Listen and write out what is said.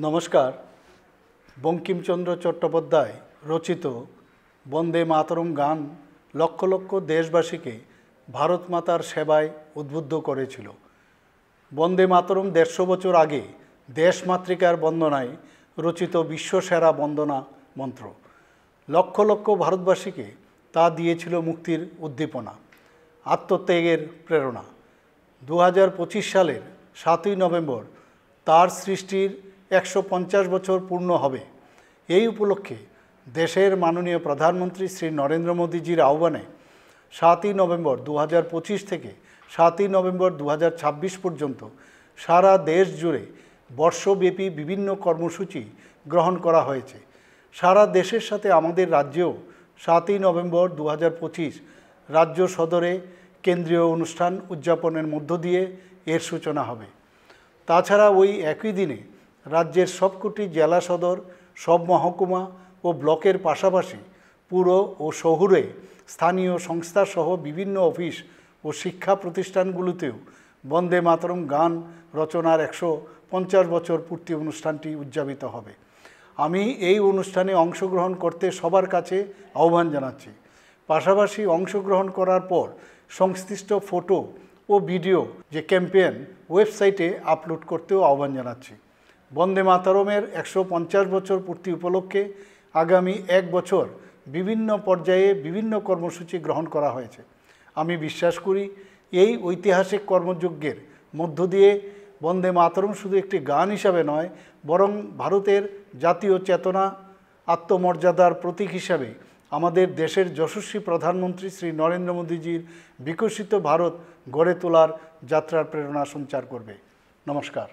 নমস্কার। বঙ্কিমচন্দ্র চট্টোপাধ্যায় রচিত বন্দে মাতরম গান লক্ষ লক্ষ দেশবাসীকে ভারত মাতার সেবায় উদ্বুদ্ধ করেছিল। বন্দে মাতরম ১৫০ বছর আগে দেশমাতৃকার বন্দনায় রচিত বিশ্বসেরা বন্দনা মন্ত্র। লক্ষ লক্ষ ভারতবাসীকে তা দিয়েছিল মুক্তির উদ্দীপনা, আত্মত্যাগের প্রেরণা। ২০২৫ সালের ৭ই নভেম্বর তার সৃষ্টির ১৫০ বছর পূর্ণ হবে। এই উপলক্ষে দেশের মাননীয় প্রধানমন্ত্রী শ্রী নরেন্দ্র মোদীজির আহ্বানে ৭ই নভেম্বর ২০২৫ থেকে ৭ই নভেম্বর ২০২৬ পর্যন্ত সারা দেশ জুড়ে বর্ষব্যাপী বিভিন্ন কর্মসূচি গ্রহণ করা হয়েছে। সারা দেশের সাথে আমাদের রাজ্যেও ৭ই নভেম্বর ২০২৫ রাজ্য সদরে কেন্দ্রীয় অনুষ্ঠান উদযাপনের মধ্য দিয়ে এর সূচনা হবে। তাছাড়া ওই একই দিনে রাজ্যের সবকটি জেলা সদর, সব মহকুমা ও ব্লকের পাশাপাশি পুর ও শহুরে স্থানীয় সংস্থাসহ বিভিন্ন অফিস ও শিক্ষা প্রতিষ্ঠানগুলোতেও বন্দে মাতরম গান রচনার ১৫০ বছর পূর্তি অনুষ্ঠানটি উদযাপিত হবে। আমি এই অনুষ্ঠানে অংশগ্রহণ করতে সবার কাছে আহ্বান জানাচ্ছি। পাশাপাশি অংশগ্রহণ করার পর সংশ্লিষ্ট ফটো ও ভিডিও যে ক্যাম্পেইন ওয়েবসাইটে আপলোড করতেও আহ্বান জানাচ্ছি। বন্দে মাতরমের ১৫০ বছর পূর্তি উপলক্ষে আগামী ১ বছর বিভিন্ন পর্যায়ে বিভিন্ন কর্মসূচি গ্রহণ করা হয়েছে। আমি বিশ্বাস করি এই ঐতিহাসিক কর্মযজ্ঞের মধ্য দিয়ে বন্দে মাতরম শুধু একটি গান হিসাবে নয়, বরং ভারতের জাতীয় চেতনা, আত্মমর্যাদার প্রতীক হিসাবে আমাদের দেশের যশস্বী প্রধানমন্ত্রী শ্রী নরেন্দ্র মোদীজির বিকশিত ভারত গড়ে তোলার যাত্রার প্রেরণা সঞ্চার করবে। নমস্কার।